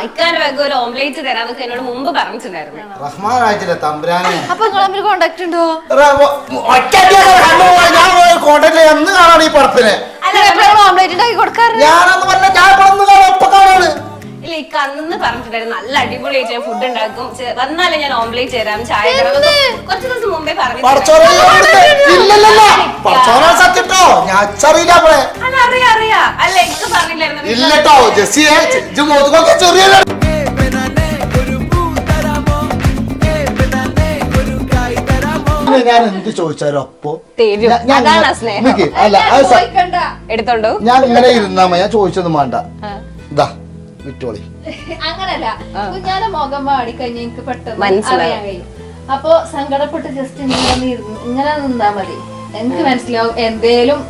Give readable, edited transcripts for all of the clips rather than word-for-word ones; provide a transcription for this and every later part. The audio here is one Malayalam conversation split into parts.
ഒരു ഓംലേറ്റ് തരാന്നൊക്കെ എന്നോട് മുമ്പ് പറഞ്ഞിട്ടുണ്ടായിരുന്നു. റഹ്മാനായിട്ടില്ല തമ്പുരാനെ. അപ്പൊ നിങ്ങൾ തമ്മിൽ കോണ്ടാക്ട് ഉണ്ടോ? എന്ന് കാണാണ് ഈ പറപ്പിനെ. ഓംലേറ്റ് ഉണ്ടാക്കി കൊടുക്കാറ് ഞാനൊന്ന് പറഞ്ഞ ഞാൻ ഒപ്പം കാണാണ്. ഇല്ല, ഈ കന്ന് പറഞ്ഞിട്ടുണ്ടായിരുന്നു നല്ല അടിപൊളിയായിട്ട് ഞാൻ ഫുഡ് ഉണ്ടാക്കും, വന്നാലേ ഞാൻ ഓംലേറ്റ് തരാം, ചായ തരാം. കുറച്ച് ദിവസം മുമ്പേ പറഞ്ഞു. അറിയാ അല്ല എനിക്ക് പറഞ്ഞില്ലായിരുന്നു. ഇല്ലട്ടോ ജെസ്സിയെ ചെറിയ ഞാൻ എന്ത് ചോദിച്ചാലും അപ്പൊ എടുത്തോണ്ടോ. ഞാൻ ഇങ്ങനെ ഇരുന്നാ ഞാൻ ചോദിച്ചൊന്നും വേണ്ട. ഇതാ വിറ്റോളി. അങ്ങനല്ല, കുഞ്ഞാന്റെ മുഖം പാടിക്കഴിഞ്ഞാൽ എനിക്ക് പെട്ടെന്ന് അറിയാൻ കഴിയും. അപ്പൊ സങ്കടപ്പെട്ട് ജസ്റ്റ് ഇങ്ങനെ നിന്നാ മതി, എനിക്ക് മനസ്സിലാവും എന്തേലും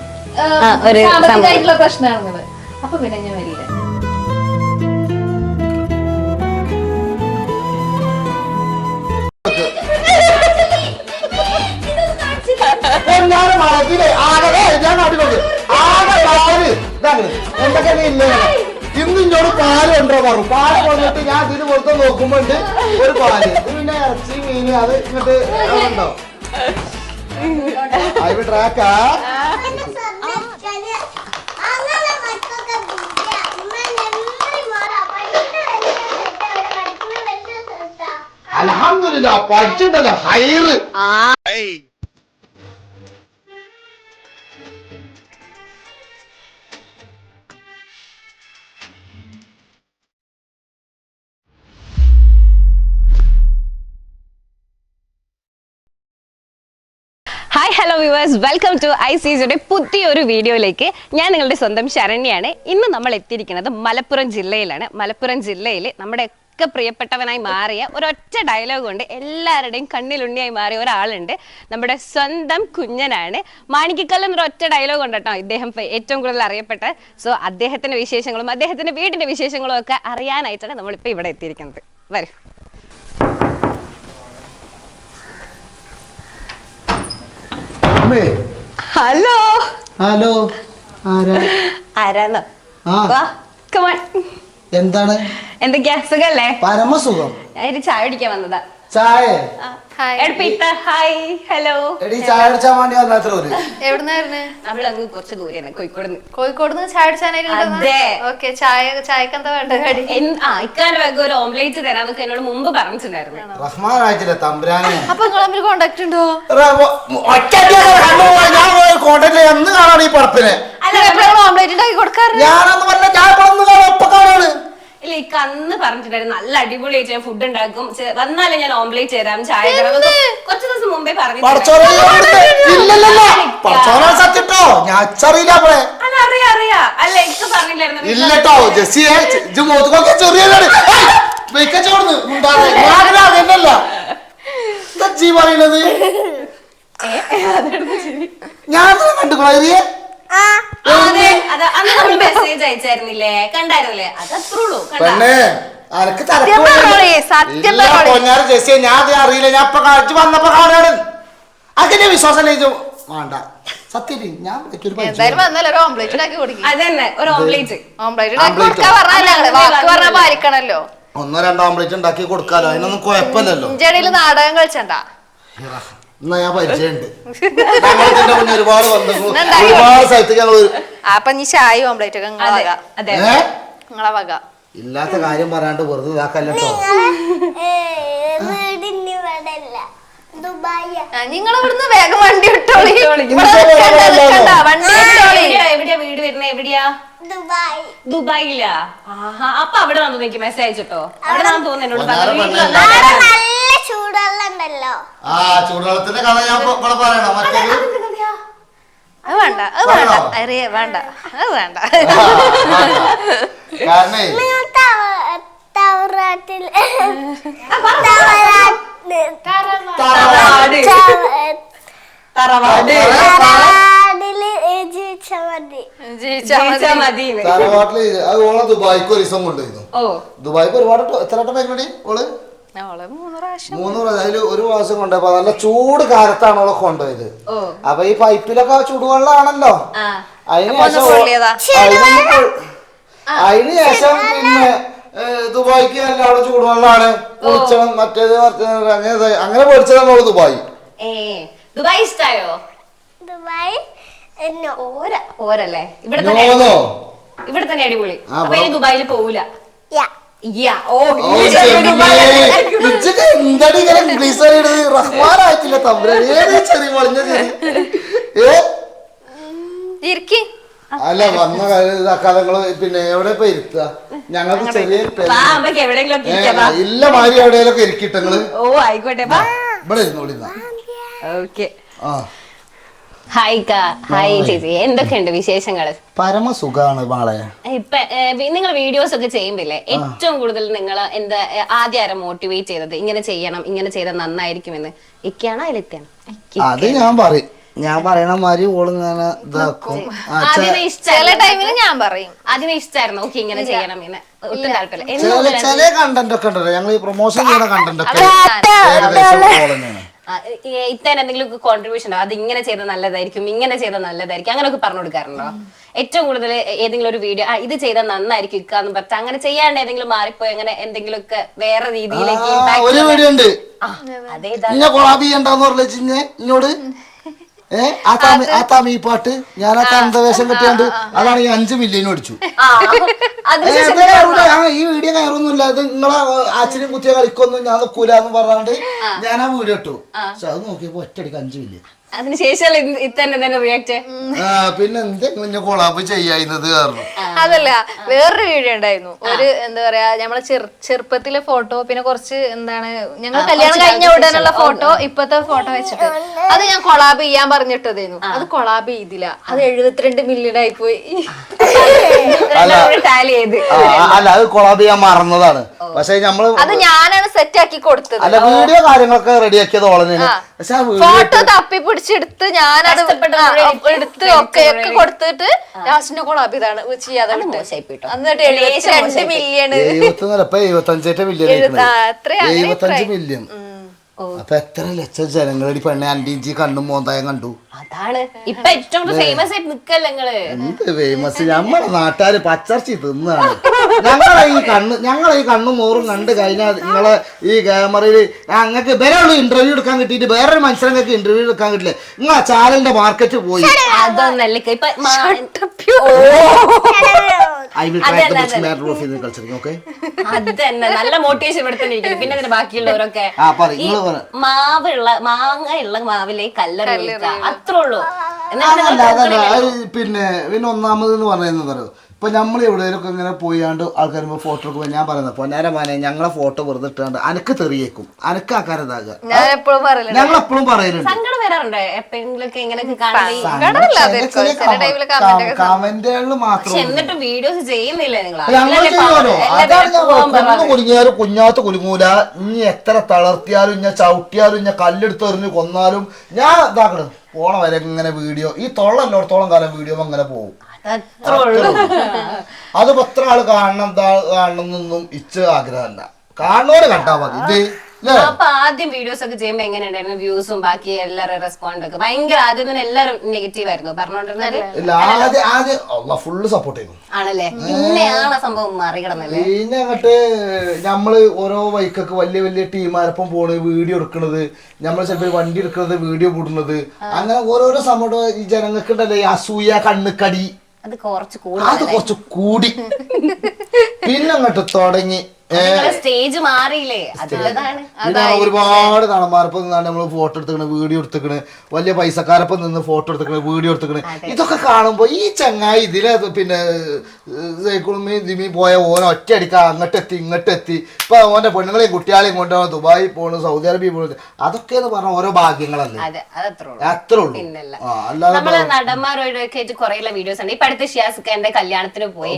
സാമ്പത്തികമായിട്ടുള്ള പ്രശ്നമാണെന്നത്. അപ്പൊ പിന്നെ ഞാൻ വരില്ല. ഇന്ന് ഇങ്ങോട്ട് പാല് കൊണ്ടോ പറഞ്ഞു. പാല് കൊണ്ടിട്ട് ഞാൻ ഇതിന് പുറത്ത് നോക്കുമ്പോണ്ട് ഒരു പാല്, പിന്നെ ഇറച്ചി മീന് അത് ഇങ്ങോട്ട് ഉണ്ടോ അയ്യ ട്രാക്കാ. അൽഹംദുലില്ലാ പഠിച്ചിട്ടല്ല ഹൈറ്. Hi hello viewers, welcome to ഐസിയുടെ പുതിയൊരു വീഡിയോയിലേക്ക്. ഞാൻ നിങ്ങളുടെ സ്വന്തം ശരണ്യാണ്. ഇന്ന് നമ്മൾ എത്തിയിരിക്കുന്നത് മലപ്പുറം ജില്ലയിലാണ്. മലപ്പുറം ജില്ലയിൽ നമ്മുടെ ഒക്കെ പ്രിയപ്പെട്ടവനായി മാറിയ ഒരൊറ്റ ഡയലോഗ് കൊണ്ട് എല്ലാവരുടെയും കണ്ണിലുണ്ണിയായി മാറിയ ഒരാളുണ്ട്. നമ്മുടെ സ്വന്തം കുഞ്ഞനാണ്. മാണിക്കക്കല്ല് എന്നൊരു ഒറ്റ ഡയലോഗ് ഉണ്ട് കേട്ടോ ഇദ്ദേഹം ഏറ്റവും കൂടുതൽ അറിയപ്പെട്ട. സോ അദ്ദേഹത്തിന്റെ വിശേഷങ്ങളും അദ്ദേഹത്തിന്റെ വീടിന്റെ വിശേഷങ്ങളും ഒക്കെ അറിയാനായിട്ടാണ് നമ്മളിപ്പോൾ ഇവിടെ എത്തിയിരിക്കുന്നത്. വരും. ഹലോ ഹലോ ആരാന്നോ? എന്താണ്? എന്തൊക്കെയാ സുഖല്ലേ? പരമസുഖം. ഞാൻ ചായ കുടിക്കാൻ വന്നതാ. ചായ ഹായ് ഹലോ. ചായ അടിച്ചാൻ വേണ്ടി വന്നാത്ര. എവിടുന്നായിരുന്നു? നമ്മളങ്ങ് കുറച്ച് ദൂരെയാണ്, കോഴിക്കോട് ചായ അടിച്ചാനായിട്ട്. ചായക്ക് എന്താ വേണ്ട കടി? ഇക്കാന്റെ ഒരു ഓംലേറ്റ് തരാന്നൊക്കെ എന്നോട് മുമ്പ് പറഞ്ഞിട്ടുണ്ടായിരുന്നു. റഹ്മാനായിട്ടില്ല തമ്പുരാനെ. അപ്പൊ നിങ്ങൾ തമ്മിൽ കോണ്ടാക്ട് ഉണ്ടോ? എന്ന് കാണാണ് ഈ പറപ്പിനെ. ഓംലേറ്റ് ഉണ്ടാക്കി കൊടുക്കാറ് ഞാനൊന്ന് പറഞ്ഞ ഞാൻ ഒപ്പം കാണാണ്. ഇല്ല, ഈ കന്ന് പറഞ്ഞിട്ടുണ്ടായിരുന്നു നല്ല അടിപൊളിയായിട്ട് ഞാൻ ഫുഡ് ഉണ്ടാക്കും, വന്നാലേ ഞാൻ ഓംലേറ്റ് തരാം, ചായ തരാം. കുറച്ച് ദിവസം മുമ്പേ പറഞ്ഞു. അറിയാ അല്ല എനിക്ക് പറഞ്ഞില്ലായിരുന്നു. ഇല്ലട്ടോ ജെസ്സിയെ ചെറിയ പറയുന്നത് ഞാൻ കണ്ടുകൊള്ളിയെ. മെസ്സേജ് അയച്ചായിരുന്നില്ലേ, കണ്ടായിരുന്നില്ലേ? അതത്രയുള്ളൂ. ജെസ്സിയെ ഞാൻ അറിയില്ല, ഞാൻ ഇപ്പൊ കഴിച്ചു വന്നപ്പോ കാണാണ്. അതിന്റെ വിശ്വാസം വേണ്ട സത്യം. ഞാൻ ഒന്നോ രണ്ടോ ഓംലേറ്റ് ഉണ്ടാക്കി കൊടുക്കാലോ, അതിനൊന്നും കുഴപ്പമില്ലല്ലോ. നാടകം കളിച്ചണ്ട. എന്നാ ഞാൻ പരിചയമുണ്ട്. ഒരുപാട് ഒരുപാട് സ്ഥലത്ത് ഞങ്ങള് അപ്പൊ നീ ചായ ഓംലേറ്റ് ഒക്കെ നിങ്ങളെ വക. ഇല്ലാത്ത കാര്യം പറയാണ്ട് വെറുതെ ഇതാക്കല്ലോ. നിങ്ങൾ ഇവിടുന്ന് വേഗം വണ്ടി വിട്ടോളി. എവിടെയാ വീട് വരുന്നത്? എവിടെയാ? ദുബായിലാ? അപ്പൊ അവിടെ വന്നു എനിക്ക് മെസ്സേജ് അയച്ചിട്ടോ. അവിടെ തോന്നുന്നു എന്നോട് ചൂടുവെള്ളത്തിന്റെ കഥ ഞാൻ പറയണോ? മറ്റൊരു അത് വേണ്ട, അത് വേണ്ട, അറിയ വേണ്ട, അത് വേണ്ട. കാരണേ തറവാട്ടില് അത് ഓളെ ദുബായിക്ക് ഒരു ദിവസം കൊണ്ടുപോയിരുന്നു. ദുബായിക്ക് ഒരുപാട് എത്ര പരിപാടി ഓള് 3 പ്രാവശ്യം. അതില് ഒരു പ്രാവശ്യം കൊണ്ടുപോയപ്പോ നല്ല ചൂട് കാലത്താണ് ഓളെ കൊണ്ടുപോയത്. അപ്പൊ ഈ പൈപ്പിലൊക്കെ ചൂടുവെള്ളമാണല്ലോ. അതിന് ശേഷം പിന്നെ ദുബായിക്ക് എല്ലാവരും ചൂടുവെള്ളമാണ് കുളിച്ചണം മറ്റേത് അങ്ങനെ പഠിച്ചതാണ് ദുബായ്. ദുബായ് ഇഷ്ടായോ? ഓരല്ലേ ഇവിടെ തന്നെ അടിപൊളി. അപ്പൊ ഇനി ദുബായിൽ പോവൂല. റഹ്മാനായിട്ടില്ല തമ്പുരാൻ ചെറിയ വളഞ്ഞ അല്ല വന്ന കഥകള് പിന്നെ എവിടെ ഇപ്പൊ ഇരുത്തുക ഞങ്ങൾക്ക് ചെറിയ ഇല്ല മാതിരി എവിടെയെങ്കിലും ഇരിക്കിട്ടങ്ങള് ഇവിടെ ഇരുന്നോളിന്നാ. ഹായ് ചേച്ചി, എന്തൊക്കെയുണ്ട് വിശേഷങ്ങള്? പരമസുഖാണ് മാളെ. ഇപ്പൊ നിങ്ങൾ വീഡിയോസ് ഒക്കെ ചെയ്യുമ്പില്ലേ, ഏറ്റവും കൂടുതൽ നിങ്ങൾ എന്താ ആദ്യം ആരാ മോട്ടിവേറ്റ് ചെയ്തത് ഇങ്ങനെ ചെയ്യണം, ഇങ്ങനെ ചെയ്താൽ നന്നായിരിക്കുമെന്ന്? ഇക്കാണോ അതിലെത്താണോ? അത് ഞാൻ പറയണ മാതിരി ഓളിങ്ങനെ ഇതാക്കും. ചില ടൈമില് ഞാൻ പറയും അതിനെ ഇഷ്ടമായിരുന്നു ഓക്കെ ഇങ്ങനെ ചെയ്യണം എന്ന് ഒട്ടും താല്പര്യം. ചില കണ്ടന്റ് ഒക്കെ ഉണ്ടല്ലോ ഞങ്ങൾ ഈ പ്രൊമോഷൻ ചെയ്യുന്ന കണ്ടന്റ് ഒക്കെ ഏകദേശം ഓളന്നെയാണ്. ഇത്തന്നെ എന്തെങ്കിലും കോൺട്രിബ്യൂഷൻ ഉണ്ടോ? അത് ഇങ്ങനെ ചെയ്താൽ നല്ലതായിരിക്കും, ഇങ്ങനെ ചെയ്താൽ നല്ലതായിരിക്കും, അങ്ങനെയൊക്കെ പറഞ്ഞു കൊടുക്കാറുണ്ടോ? ഏറ്റവും കൂടുതൽ ഏതെങ്കിലും ഒരു വീഡിയോ ഇത് ചെയ്താൽ നന്നായിരിക്കും ഇക്കാന്ന് പറഞ്ഞ അങ്ങനെ ചെയ്യാണ്ട് ഏതെങ്കിലും മാറിപ്പോയി അങ്ങനെ എന്തെങ്കിലും ഒക്കെ വേറെ രീതിയിലേക്ക് ഒരു വീഡിയോ ഉണ്ട് അതേതാ കൊളാബ് ചെയ്യണ്ടെന്ന് പറഞ്ഞ ഇന്നോട് ഈ പാട്ട് ഞാൻ ആ തന്തവേഷം കെട്ടിയാണ്ട് അതാണ് ഈ 5 മില്യൺ അടിച്ചു. ഈ വീഡിയോ കയറൊന്നുമില്ല, ഇത് നിങ്ങളെ ആച്ചനും കുത്തിയ കളിക്കൊന്നും ഞാൻ നിൽക്കൂല എന്ന് പറഞ്ഞാണ്ട് ഞാൻ ആ വീഡിയോ ഇട്ടു. പക്ഷെ അത് നോക്കിയപ്പോ ഒറ്റയടിക്ക് 5 മില്യൺ. അതിനുശേഷം ഇത്തന്നെ റിയാക്ട് പിന്നെ എന്തെങ്കിലും കൊളാബ് ചെയ്യാവുന്നത് കാരണം അതല്ല വേറൊരു വീഡിയോ ഉണ്ടായിരുന്നു. ഒരു എന്താ പറയാ നമ്മളെ ചെറുപ്പത്തിലെ ഫോട്ടോ, പിന്നെ കുറച്ച് എന്താണ് ഞങ്ങൾ കല്യാണം കഴിഞ്ഞ ഉടനുള്ള ഫോട്ടോ, ഇപ്പത്തെ ഫോട്ടോ വെച്ചിട്ട് അത് ഞാൻ കൊളാബ് ചെയ്യാൻ പറഞ്ഞിട്ടതായിരുന്നു. അത് കൊളാബ് ചെയ്തില്ല, അത് 72 മില്യൺ ആയി പോയി. അല്ല അത് കൊളാബ് ചെയ്യാൻ മറന്നതാണ്. പക്ഷെ നമ്മള് അത് ഞാനാണ് സെറ്റ് ആക്കി കൊടുത്തത്. അല്ല വീഡിയോ കാര്യങ്ങളൊക്കെ റെഡിയാക്കിയത് ഓളനെയാണ്. പക്ഷെ ഫോട്ടോ തപ്പി പിടിച്ചെടുത്ത് ഞാനത് എടുത്ത് ഒക്കെ കൊടുത്തിട്ട് ലാസ്റ്റിന്റെ കൊളാബ് ഇതാണ് ചെയ്യാതെ എന്നിട്ട് 72 മില്യൺ 75 മില്യൺ. അപ്പൊ എത്ര ലക്ഷം ജനങ്ങളടി പെണ്ണെ അൻഡിഞ്ചി കണ്ണും മോന്തായം കണ്ടു. അതാണ് ഇപ്പൊ ഏറ്റവും ഫേമസ് ആയിട്ട് നിക്കല്ലേ നിങ്ങള്. എന്ത് ഫേമസ്? നമ്മളെ നാട്ടുകാര് പച്ചർച്ചി തിന്നാണ്. ഞങ്ങളെ ഈ കണ്ണും മോറും കണ്ടു കഴിഞ്ഞാൽ നിങ്ങളെ ഈ ക്യാമറയില് ഞങ്ങൾക്ക് വേറെ ഇന്റർവ്യൂ എടുക്കാൻ കിട്ടിയിട്ട് വേറൊരു മനുഷ്യർക്ക് ഇന്റർവ്യൂ എടുക്കാൻ കിട്ടില്ല. നിങ്ങളെ ചാനലിന്റെ മാർക്കറ്റ് പോയി. അതൊന്നല്ല ഇപ്പൊ അതന്നെ നല്ല മോട്ടിവേഷൻ ഇവിടെ തന്നെ ഇരിക്കും. പിന്നെ അതിന് ബാക്കിയുള്ളവരൊക്കെ മാങ്ങയുള്ള മാവിലേക്ക് കല്ലറ അത്രേ ഉള്ളൂ. പിന്നെ ഒന്നാമത് എന്ന് പറയുന്നത് ഇപ്പൊ നമ്മൾ എവിടെയൊക്കെ ഇങ്ങനെ പോയാണ്ട് ആൾക്കാർ ഫോട്ടോ എടുക്കുമ്പോ ഞാൻ പറയുന്നത് പൊന്നാര മാനെ ഞങ്ങളെ ഫോട്ടോ വെറുതെ ഇട്ടാണ്ട് അനക്ക് തെറിയേക്കും, അനക്ക് ആക്കാരതാകുക ഞങ്ങൾ എപ്പോഴും പറയലുണ്ട്. കമന്റുകളിൽ മാത്രം ഞങ്ങൾ ചെയ്യുമല്ലോ. അതാണ് ഞാൻ കുലുങ്ങിയാലും കുഞ്ഞാത്ത കുലുങ്ങൂല. ഇനി എത്ര തളർത്തിയാലും ഇഞ്ഞ ചവിട്ടിയാലും ഇഞ്ഞ കല്ലെടുത്ത് എറിഞ്ഞ് കൊന്നാലും ഞാൻ ഇതാക്കണം പോണ വരെ ഇങ്ങനെ വീഡിയോ ഈ തൊള്ളല്ലോടത്തോളം കാലം വീഡിയോ അങ്ങനെ പോകും. അത് എത്ര ആള് കാണണം എന്നൊന്നും ഇച്ച ആഗ്രഹമല്ല, കാണുന്നവര് കണ്ടാ മതി. ഇത് അപ്പൊ ആദ്യം വീഡിയോസ് ഒക്കെ ചെയ്യുമ്പോ എങ്ങനെയുണ്ടായിരുന്നു വ്യൂസും ബാക്കി എല്ലാവരും റെസ്പോണ്ട് ഒക്കെ? ഭയങ്കര ആദ്യം തന്നെ എല്ലാരും നെഗറ്റീവ് ആയിരുന്നു പറഞ്ഞോണ്ടിരുന്നത്. ഫുള്ള് സപ്പോർട്ട് ചെയ്തു ആണല്ലേ? പിന്നെയാണ് സംഭവം മറികടന്നല്ലേ. പിന്നെ അങ്ങോട്ട് നമ്മള് ഓരോ വൈക്കൊക്കെ വലിയ വലിയ ടീമാരപ്പം പോണ് വീഡിയോ എടുക്കണത്, നമ്മൾ ചിലപ്പോ വണ്ടി എടുക്കുന്നത് വീഡിയോ കൂടുന്നത്, അങ്ങനെ ഓരോരോ സംഭവം ഈ ജനങ്ങൾക്ക് ഉണ്ടല്ലേ ഈ അസൂയ കണ്ണുക്കടി അത് കുറച്ച് കൂടി പിന്നെ അങ്ങോട്ട് തുടങ്ങി സ്റ്റേജ് മാറിയില്ലേ. ഒരുപാട് നടന്മാരപ്പം നിന്നാണ് നമ്മള് ഫോട്ടോ എടുത്തിക്കണ്, വീഡിയോ എടുത്തിക്കണ്, വലിയ പൈസക്കാരപ്പം നിന്ന് ഫോട്ടോ എടുത്തിക്കണ്, വീഡിയോ എടുത്തിക്കണ്. ഇതൊക്കെ കാണുമ്പോ ഈ ചങ്ങായി ഇതിലെ പിന്നെ ദിമി പോയ ഓൻ ഒറ്റയടിക്ക അങ്ങോട്ടെത്തി ഇങ്ങോട്ടെത്തി. ഇപ്പൊ ഓന്റെ പെണ്ണുങ്ങളെയും കുട്ടികളെയും കൊണ്ടുപോകാൻ ദുബായി പോണു, സൗദി അറേബ്യ പോണു. അതൊക്കെ എന്ന് പറഞ്ഞ ഓരോ ഭാഗ്യങ്ങളല്ലേ, അത്രേ ഉള്ളൂ. നമ്മള് നടന്മാരൊക്കെ കുറെ വീഡിയോസ് ഉണ്ട്. ഇപ്പൊ അടുത്ത ഷിയാസ്ഖാന്റെ കല്യാണത്തിന് പോയി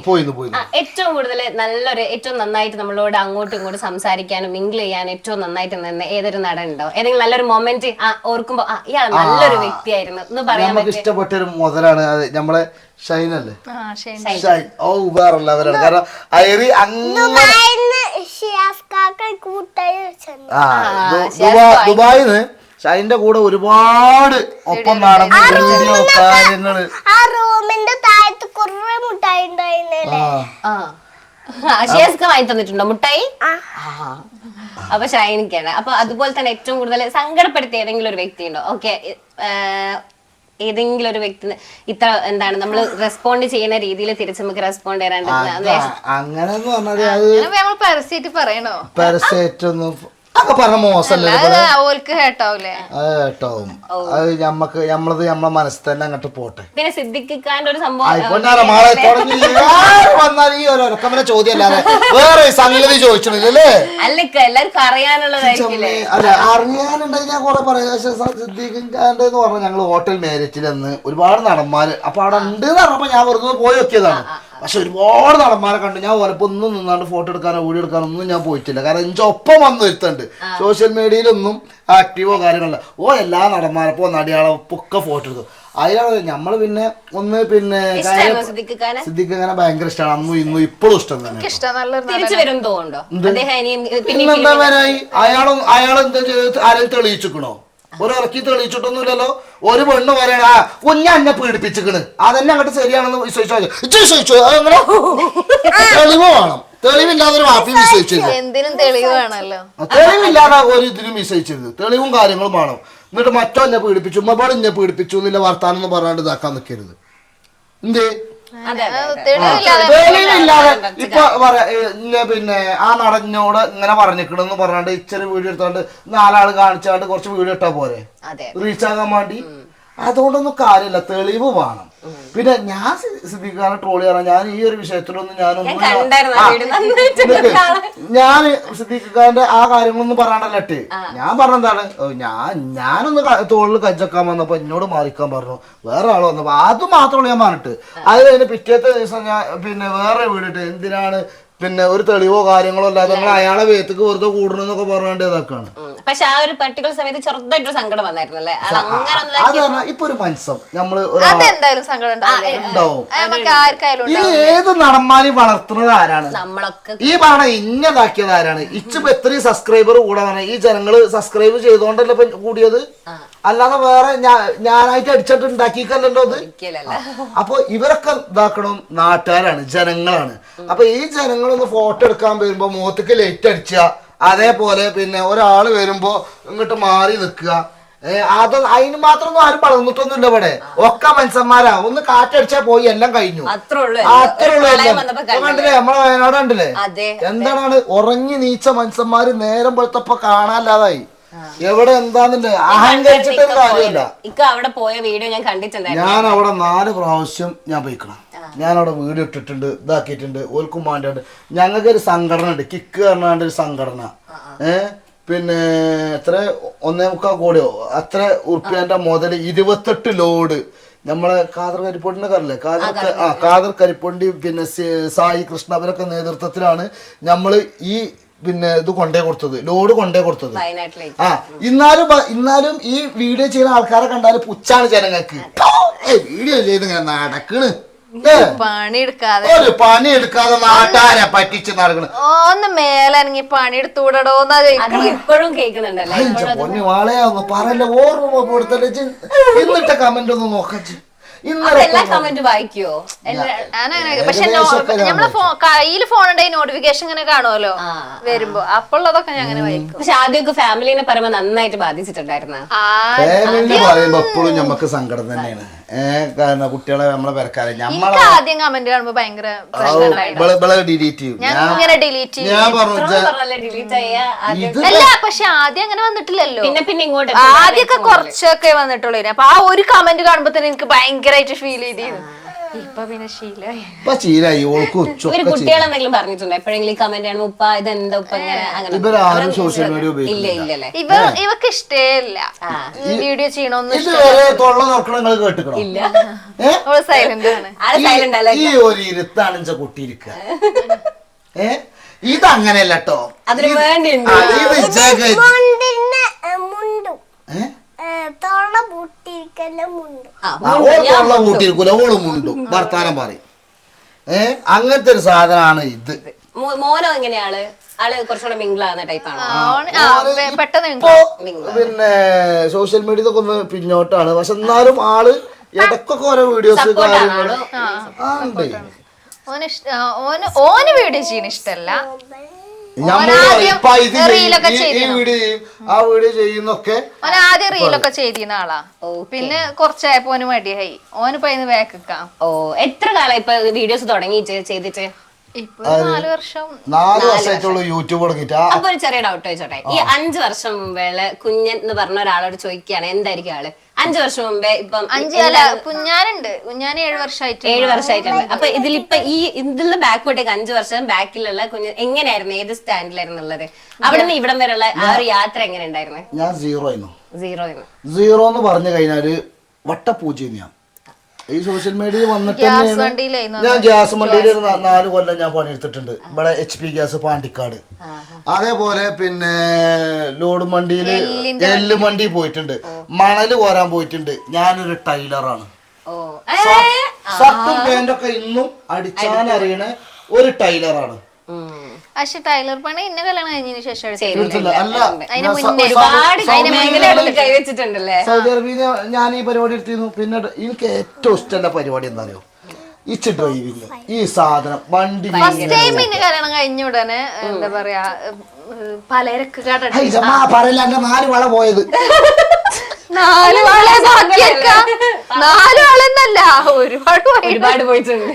ഏറ്റവും കൂടുതൽ നല്ലൊരു ഏറ്റവും നന്നായിട്ട് നമ്മൾ അങ്ങോട്ടും ഇങ്ങോട്ടും സംസാരിക്കാനും മിങ്കിൾ ചെയ്യാനും ഏറ്റവും നന്നായിട്ട് നിന്ന് ഏതൊരു നടൻ ഉണ്ടോ? ഏതെങ്കിലും നല്ലൊരു മൊമെന്റ് ഓർക്കുമ്പോ ഇയാൾ നല്ലൊരു വ്യക്തിയായിരുന്നു എന്ന് പറയാൻ നമുക്ക് ഇഷ്ടപ്പെട്ട ഒരു മുതലാണ് നമ്മളെ ഷൈനല്ലേ. ഷൈൻ വേറെല്ലാവരാണ്. കാരണം അയറി ദുബായിന്ന് ഷൈന്റെ കൂടെ ഒരുപാട് ഒപ്പം നടന്ന വീഡിയോ കാര്യങ്ങള് ഷേസ്ക്ക് വാങ്ങി തന്നിട്ടുണ്ടോ മുട്ടായി? അപ്പൊ ഷൈനിക്കാണ്. അപ്പൊ അതുപോലെ തന്നെ ഏറ്റവും കൂടുതൽ സങ്കടപ്പെടുത്തിയ ഏതെങ്കിലും ഒരു വ്യക്തി ഉണ്ടോ? ഓക്കെ, ഏതെങ്കിലും ഒരു വ്യക്തി ഇത്ര എന്താണ് നമ്മൾ റെസ്പോണ്ട് ചെയ്യുന്ന രീതിയിൽ തിരിച്ച് നമുക്ക് റെസ്പോണ്ട് ചെയ്യാണ്ട് അങ്ങനെ നമ്മൾ പരസ്യമായിട്ട് പറയണോ? പരസ്യമായിട്ടൊന്നും ഒക്കെ പറഞ്ഞ മോശമല്ലേ? ഓൽക്ക് ഹേട്ടാവൂലേ? ഹേട്ടാവും. അത് നമ്മളത് നമ്മളെ മനസ്സിൽ തന്നെ അങ്ങോട്ട് പോട്ടെ. പിന്നെ സിദ്ദിഖിക്കാന്റെ ഒരു സംഭവം വന്നാൽ ഈ ഒരൊക്കമ്മനെ ചോദ്യം അല്ലാതെ വേറെ സംഗതി ചോദിച്ചിട്ടില്ലല്ലേ? അല്ലക്ക എല്ലാവർക്കും അറിയാനുള്ളതായിരിക്കില്ലേ? അല്ല, അറിയാനുണ്ടെങ്കിൽ ഞാൻ കുറെ പറയാം. സിദ്ദിഖിന്റെ എന്ന് പറഞ്ഞാൽ ഞങ്ങൾ ഹോട്ടൽ മാരേജിൽ നിന്ന് ഒരുപാട് നടന്മാര് അപ്പൊ അവിടെ ഉണ്ട് എന്ന് പറഞ്ഞപ്പോ ഞാൻ വെറുതെ പോയി നോക്കിയതാണ്. പക്ഷെ ഒരുപാട് നടന്മാരെ കണ്ടു. ഞാൻ ഓലപ്പോ ഒന്നും നിന്നാണ്ട് ഫോട്ടോ എടുക്കാനോ വീഡിയോ എടുക്കാനോ ഒന്നും ഞാൻ പോയിട്ടില്ല. കാരണം എനിക്ക് ഒപ്പം വന്ന് വരുത്തുണ്ട്. സോഷ്യൽ മീഡിയയിലൊന്നും ആക്റ്റീവോ കാര്യങ്ങളില്ല. എല്ലാ നടന്മാരപ്പോ നടിയാളോ ഒക്കെ ഫോട്ടോ എടുക്കും. അതിലാണ് നമ്മള് പിന്നെ ഒന്ന് പിന്നെ സിദ്ദിഖ് അങ്ങനെ ഭയങ്കര ഇഷ്ടമാണ്. അന്നും ഇന്നും ഇപ്പോഴും ഇഷ്ടം തന്നെ. പിന്നെന്താ വരായി? അയാളെന്താ ആരെയും തെളിയിച്ചിക്കണോ? ഒരു ഇറക്കി തെളിയിച്ചിട്ടൊന്നുമില്ലല്ലോ. ഒരു പെണ്ണ് പറയണ കുഞ്ഞ എന്നെ പീഡിപ്പിച്ചിക്കണ്, അതെന്നെ അങ്ങോട്ട് ശരിയാണെന്ന് വിശ്വസിച്ചു. അതങ്ങനെ തെളിവ് വേണം. തെളിവില്ലാതെ ഒരു വാപ്പി വിശ്വസിച്ചില്ല. എന്തിനും തെളിവ് വേണമല്ലോ. തെളിവില്ലാതെ ഒരു ഇതിനും വിശ്വസിച്ചത്. തെളിവും കാര്യങ്ങളും വേണം. എന്നിട്ട് മറ്റോ എന്നെ പീഡിപ്പിച്ചു, ഉമ്മപാട് എന്നെ പീഡിപ്പിച്ചു എന്നില്ല വർത്താനം എന്ന് പറയാണ്ട് ഇതാക്കാൻ നിൽക്കരുത്. എന്തേ തെളിവില്ലാതെ ഇപ്പൊ പിന്നെ ആ നടനോട് ഇങ്ങനെ പറഞ്ഞിക്കണെന്ന് പറഞ്ഞാണ്ട് ഇച്ചിരി വീഡിയോ എടുത്താണ്ട് 4 ആള് കാണിച്ചാണ്ട് കുറച്ച് വീഡിയോ ഇട്ടാ പോരെ റീച്ച് ആകാൻ വേണ്ടി? അതുകൊണ്ടൊന്നും കാര്യമില്ല, തെളിവ് വേണം. പിന്നെ ഞാൻ സിദ്ദിഖിനെ ട്രോളി പറയാൻ ഞാൻ ഈ ഒരു വിഷയത്തിലൊന്നും ഞാൻ സിദ്ദിഖിന്റെ ആ കാര്യങ്ങളൊന്നും പറയാണ്ടല്ലേ. ഞാൻ പറഞ്ഞെന്താണ്, ഞാനൊന്ന് തോളിൽ കജ്ജക്കാൻ വന്നപ്പോ എന്നോട് മാറിക്കാൻ പറഞ്ഞു, വേറെ ആള് വന്നപ്പോ അത് മാത്രമല്ല ഞാൻ പറഞ്ഞിട്ട്. അത് കഴിഞ്ഞ് പിറ്റേത്തെ ദിവസം ഞാൻ പിന്നെ വേറെ വീടിട്ട് എന്തിനാണ് പിന്നെ ഒരു തെളിവോ കാര്യങ്ങളോ അല്ലാതെ നിങ്ങൾ അയാളെ വേത്തക്ക് വെറുതെ കൂടണമെന്നൊക്കെ പറഞ്ഞാണ്ട് ഇതൊക്കെയാണ്. പക്ഷെ ആ ഒരു പർട്ടിക്കുലർ സമയത്ത് ചെറുതായിട്ടൊരു സങ്കടം വന്നായിരുന്നല്ലേ? അതാണ് ഇപ്പൊ ഒരു മനസ്സം നമ്മള് ഉണ്ടാവും. ഈ ഏത് നടന്മാരി വളർത്തുന്നത് ആരാണ്? നമ്മളൊക്കെ ഈ പറഞ്ഞ ഇന്നതാക്കിയത് ആരാണ്? ഇച്ചിപ്പോ എത്രയും സബ്സ്ക്രൈബർ കൂടാനാണ് ഈ ജനങ്ങള് സബ്സ്ക്രൈബ് ചെയ്തോണ്ടല്ലേ ഇപ്പൊ കൂടിയത്. അല്ലാതെ വേറെ ഞാനായിട്ട് അടിച്ചിട്ട് ഉണ്ടാക്കിക്കല്ലോ അത്. അപ്പൊ ഇവരൊക്കെ ഇതാക്കണം നാട്ടുകാരാണ്, ജനങ്ങളാണ്. അപ്പൊ ഈ ജനങ്ങളൊന്ന് ഫോട്ടോ എടുക്കാൻ വരുമ്പോ മുഖത്തേക്ക് ലൈറ്റ് അടിച്ച അതേപോലെ പിന്നെ ഒരാള് വരുമ്പോ ഇങ്ങോട്ട് മാറി നിക്കുക. അത് അതിന് മാത്രമൊന്നും ആരും വളർന്നിട്ടൊന്നുമില്ല ഇവിടെ. ഒക്കെ മനുഷ്യന്മാരാ. ഒന്ന് കാറ്റടിച്ചാ പോയി എല്ലാം കഴിഞ്ഞു. അത്രേ ഉള്ളൂ. കണ്ടില്ലേ നമ്മളെ വയനാട് കണ്ടില്ലേ? എന്താണ് ഉറങ്ങി നീച്ച മനുഷ്യന്മാര് നേരം വെളുത്തപ്പോ കാണാനില്ലാതായി. എവിടെ എന്താന്നില്ലേ അഹങ്കരിച്ചിട്ടൊരു കാര്യമില്ല. അവിടെ പോയ വീഡിയോ ഞാൻ കണ്ടിട്ടുണ്ടായിരുന്നു. ഞാൻ അവിടെ 4 പ്രാവശ്യം ഞാൻ പോയിക്കണം. ഞാൻ അവിടെ വീഡിയോ ഇട്ടിട്ടുണ്ട്, ഇതാക്കിയിട്ടുണ്ട്. ഓൽക്കും വേണ്ടിയുണ്ട്. ഞങ്ങൾക്കൊരു സംഘടന ഉണ്ട്, കിക്ക് പറഞ്ഞാണ്ട് ഒരു സംഘടന. പിന്നെ എത്ര 1.25 കോടിയോ അത്ര ഉറുപ്പ്യന്റെ മുതൽ 28 ലോഡ് നമ്മളെ കാദർ കരിപ്പൊണ്ടിന്റെ കറില്ലേ, കാദർ കരിപ്പൊണ്ടി പിന്നെ സായി കൃഷ്ണ അവരൊക്കെ നേതൃത്വത്തിലാണ് നമ്മള് ഈ പിന്നെ ഇത് കൊണ്ടേ കൊടുത്തത്, ലോഡ് കൊണ്ടേ കൊടുത്തത്. ഇന്നാലും ഈ വീഡിയോ ചെയ്യുന്ന ആൾക്കാരെ കണ്ടാലും പുച്ഛാണ് ജനങ്ങൾക്ക്. വീഡിയോ ചെയ്ത് ഇങ്ങനെ നടക്കണ്, ഒരു പണി എടുക്കാതെ നാട്ടാരെ പറ്റിച്ച് നടക്കണ്. ഒന്ന് മേലനങ്ങി പണി എടുത്തുകൂടോന്നാ ഇപ്പോഴും കേൾക്കുന്നുണ്ടല്ലോ. പൊന്നു വാളയാന്ന് പറയല്ലേ, ഓർമ്മ കൊടുത്തല്ലേ. ഇന്നിട്ട കമന്റ് ഒന്ന് നോക്കച്ച്. പക്ഷെ നമ്മളെ കയ്യില് ഫോൺ ഉണ്ടെങ്കിൽ നോട്ടിഫിക്കേഷൻ ഇങ്ങനെ കാണുമല്ലോ വരുമ്പോ, അപ്പൊ ഉള്ളതൊക്കെ ഞാൻ അങ്ങനെ വായിക്കും. പക്ഷെ ആദ്യമൊക്കെ ഫാമിലിനെ പറയുമ്പോ നന്നായിട്ട് ബാധിച്ചിട്ടുണ്ടായിരുന്നു. ഫാമിലി പറയുമ്പോ എപ്പോഴും നമുക്ക് സങ്കടം തന്നെയാണ്. കാരണം കുട്ടികളെ നമ്മളെ പെരക്കാരെ ആദ്യം കമന്റ് കാണുമ്പോ ഭയങ്കര ഡിലീറ്റ് ചെയ്യും. അല്ല പക്ഷെ ആദ്യം അങ്ങനെ വന്നിട്ടില്ലല്ലോ. പിന്നെ ഇങ്ങോട്ട് ആദ്യമൊക്കെ കുറച്ചൊക്കെ വന്നിട്ടുള്ളൂ. അപ്പൊ ആ ഒരു കമന്റ് കാണുമ്പോ തന്നെ എനിക്ക് ഭയങ്കരമായിട്ട് ഫീൽ ചെയ്തിരുന്നു. ഇപ്പൊ പിന്നെ ശീലായി. കുട്ടികളെന്തെങ്കിലും പറഞ്ഞിട്ടുണ്ടോ എപ്പോഴെങ്കിലും കമന്റ് ആണ് ഉപ്പ ഇതെന്താ ഉപ്പ ഇവരാരും സോഷ്യൽ മീഡിയ ഉപയോഗിക്കില്ല. ഇവക്ക് ഇഷ്ടേല്ല വീഡിയോ ചെയ്യണോന്ന്. സൈലന്റ് ആണ്. ഈ ഒരു ഇരുത്താണിച്ച കുട്ടിയിരിക്കുക ഇതങ്ങനെയല്ല കേട്ടോ. അതിന് വേണ്ടി വർത്താനം പറയും. അങ്ങനത്തെ ഒരു സാധനമാണ് ഇത്. മോനോ എങ്ങനെയാണ്? ആള് കുറച്ചുകൂടെ മിംഗിളാകുന്ന ടൈപ്പാണ്. പിന്നെ സോഷ്യൽ മീഡിയയിലൊക്കെ ഒന്ന് പിന്നോട്ടാണ്. പക്ഷെ എന്നാലും ആള് ഇടക്കൊക്കെ ഓരോ വീഡിയോസ് കാര്യങ്ങള് ഓന് വീഡിയോ ചെയ്യുന്ന ഇഷ്ടല്ല. വീഡിയോ ചെയ്യുന്നൊക്കെ ഓന് ആദ്യം റീലൊക്കെ ചെയ്തിരുന്ന ആളാ. പിന്നെ കുറച്ചായപ്പോ ഓന് മടിയായി. ഓന് പയ്യന്ന് വേക്കാം. എത്ര കാലം ഇപ്പൊ വീഡിയോസ് തുടങ്ങി ചെയ്തിട്ട്? ഇപ്പൊ 4 വർഷം 4 വർഷമായിട്ടുള്ളൂ യൂട്യൂബ് തുടങ്ങിട്ട്. അപ്പൊ ഒരു ചെറിയ ഡൗട്ട് ചോദിച്ചോട്ടെ, ഈ 5 വർഷം മുമ്പേ കുഞ്ഞൻ എന്ന് പറഞ്ഞ ഒരാളോട് ചോദിക്കുകയാണ് എന്തായിരിക്കും ആള് 5 വർഷം മുമ്പേ? ഇപ്പം കുഞ്ഞാനുണ്ട്, കുഞ്ഞാൻ 7 വർഷമായിട്ട് 7 വർഷമായിട്ടുണ്ട്. അപ്പൊ ഇതിലിപ്പൊ ഇതിൽ ബാക്കോട്ടേക്ക് 5 വർഷം ബാക്കിലുള്ള കുഞ്ഞ് എങ്ങനെയായിരുന്നു, ഏത് സ്റ്റാൻഡിലായിരുന്നു ഉള്ളത്? അവിടെ നിന്ന് ഇവിടം വരെയുള്ള ആ ഒരു യാത്ര എങ്ങനെ ഉണ്ടായിരുന്നു? ഞാൻ സീറോ എന്ന് പറഞ്ഞു കഴിഞ്ഞാല് വട്ടപ്പൂച്ച. ഈ സോഷ്യൽ മീഡിയയിൽ വന്നിട്ട് ഞാൻ ഗ്യാസ് വണ്ടിയിൽ 4 കൊല്ലം ഞാൻ പണിയെടുത്തിട്ടുണ്ട്. ഇവിടെ HP ഗ്യാസ് പാണ്ടിക്കാട്. അതേപോലെ പിന്നെ ലോഡ് വണ്ടിയില് എല്ല് വണ്ടി പോയിട്ടുണ്ട്, മണല് കോരാൻ പോയിട്ടുണ്ട്. ഞാനൊരു ടൈലറാണ്. ഷർട്ടും പാന്റൊക്കെ ഇന്നും അടിച്ചാൻ അറിയണ ഒരു ടൈലറാണ്. പക്ഷെ ടൈലർ പണി ഇന്ന കല്യാണം കഴിഞ്ഞതിന് ശേഷം സൗദി അറേബ്യയിൽ ഞാൻ ഈ പരിപാടി എടുത്തിരുന്നു. പിന്നെ എനിക്ക് ഏറ്റവും ഇഷ്ടമുള്ള പരിപാടി എന്താ അറിയോ? ഇച്ച് ഡ്രൈവിങ്. ഈ സാധനം വണ്ടി പിന്നെ കല്യാണം കഴിഞ്ഞ ഉടനെ എന്താ പറയാ പലചരക്ക് കട പറയില്ല. എന്റെ 4 വള പോയത് 4 വളെന്നല്ല, ഒരുപാട് പോയിട്ടുണ്ട്.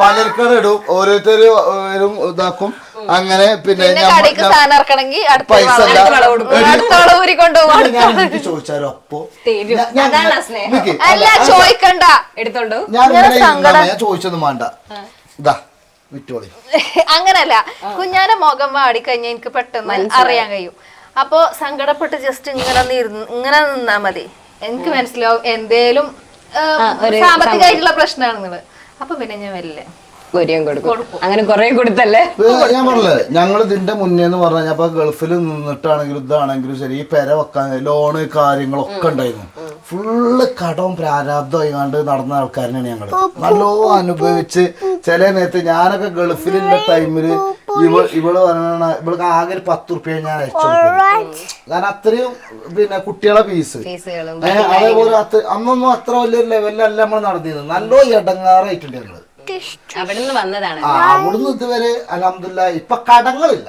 പലർക്കട ഇടും, ഓരോരുത്തരും ഇതാക്കും. അങ്ങനെ പിന്നെ പൈസ ചോദിച്ചാലോ അപ്പൊ അല്ല ചോദിക്കണ്ട, എടുത്തോണ്ടോ. ഞാൻ ചോദിച്ചൊന്നും വേണ്ട, ഇതാ വിറ്റോളി. അങ്ങനല്ല, കുഞ്ഞാന്റെ മുഖം വാടിക്കഴിഞ്ഞാൽ എനിക്ക് പെട്ടെന്ന് അറിയാൻ കഴിയും. അപ്പൊ സങ്കടപ്പെട്ട് ജസ്റ്റ് ഇങ്ങനെ നിന്നാ മതി, എനിക്ക് മനസ്സിലാവും എന്തേലും സാമ്പത്തികമായിട്ടുള്ള പ്രശ്നമാണെന്നുള്ളത്. അപ്പൊ പിന്നെ ഞാൻ വരില്ലേ അങ്ങനെ കൊറേ കൊടുത്തല്ലേ. ഞാൻ പറഞ്ഞില്ലേ, ഞങ്ങൾ ഇതിന്റെ മുന്നേന്ന് പറഞ്ഞപ്പോ ഗൾഫിൽ നിന്നിട്ടാണെങ്കിലും ഇതാണെങ്കിലും ശരി, ഈ പെര വെക്കാൻ ലോണ് കാര്യങ്ങളൊക്കെ ഉണ്ടായിരുന്നു. ഫുള്ള് കടവും പ്രാരാബ്ദമായി കണ്ട് നടന്ന ആൾക്കാരനാണ് ഞങ്ങള്. നല്ലോ അനുഭവിച്ച് ചില നേരത്ത് ഞാനൊക്കെ ഗൾഫിലുള്ള ടൈമില് ഇവള് പറഞ്ഞ ഇവൾക്ക് ആകെ 10 റുപ്യ ഞാൻ അയച്ചു കൊടുക്കും. കാരണം അത്രയും പിന്നെ കുട്ടികളെ ഫീസ്. അതേപോലെ അന്നൊന്നും അത്ര വലിയൊരു ലെവലിലല്ല നമ്മൾ നടന്നിരുന്നത്. നല്ലോ ഇടങ്ങാറായിട്ടുണ്ട് ഞങ്ങള്. അവിടുന്ന് ഇതുവരെ അൽഹംദുലില്ലാഹ് ഇപ്പൊ കടങ്ങളില്ല.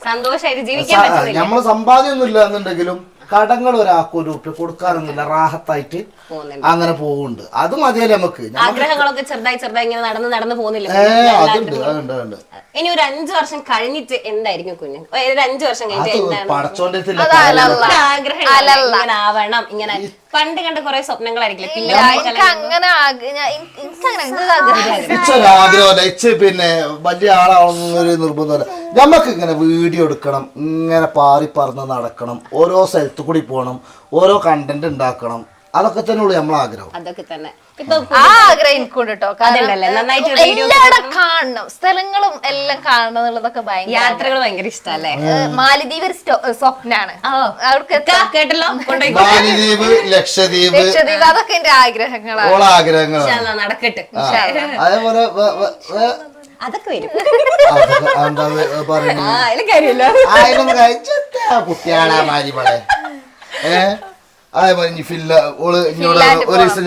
സന്തോഷായിട്ട് ജീവിക്കാൻ നമ്മള് സമ്പാദ്യമൊന്നും ഇല്ല എന്നുണ്ടെങ്കിലും കടങ്ങൾ ഒരാൾക്ക് 1 റുപ്യ കൊടുക്കാനൊന്നുമില്ല, റാഹത്തായിട്ട് അങ്ങനെ പോകുന്നുണ്ട്. അത് മതിയല്ലേ നമുക്ക്. ആഗ്രഹങ്ങളൊക്കെ ചെറുതായി ഇങ്ങനെ നടന്നു പോകുന്നില്ല. അതുണ്ട്. ഇനി ഒരു 5 വർഷം കഴിഞ്ഞിട്ട് എന്തായിരിക്കും കുഞ്ഞ്? ഒരു 5 വർഷം കഴിഞ്ഞിട്ട് പടച്ചോന്റെ ആഗ്രഹം ആവണം, ഇങ്ങനെ പണ്ട് കണ്ട കുറെ സ്വപ്നങ്ങളായിരിക്കില്ല. പിന്നെ വലിയ ആളാവുന്നൊരു നിർബന്ധമല്ല. നമുക്ക് ഇങ്ങനെ വീഡിയോ എടുക്കണം, ഇങ്ങനെ പാറി പറന്ന് നടക്കണം, ഓരോ സ്ഥലത്തു കൂടി പോകണം, ഓരോ കണ്ടന്റ് ഉണ്ടാക്കണം. അതൊക്കെ തന്നെ ഉള്ളു നമ്മളെ ആഗ്രഹം. അതൊക്കെ തന്നെ ആഗ്രഹം എനിക്കുണ്ട് കേട്ടോ. എല്ലാവരും കാണണം, സ്ഥലങ്ങളും എല്ലാം കാണണം എന്നുള്ളതൊക്കെ യാത്രകൾ ഭയങ്കര ഇഷ്ടല്ലേ. മാലിദ്വീപ് ഒരു സ്വപ്നാണ്. കേട്ടല്ലോ, മാലിദ്വീപ്, ലക്ഷദ്വീപ് അതൊക്കെ എന്റെ ആഗ്രഹങ്ങളാണ്. നടക്കട്ടെ, അതേപോലെ അതൊക്കെ വരും. കുട്ടിയാളാ മാരിമളെ. അതേപോലെ ഓള് ഇന്നോട് ഒരു ദിവസം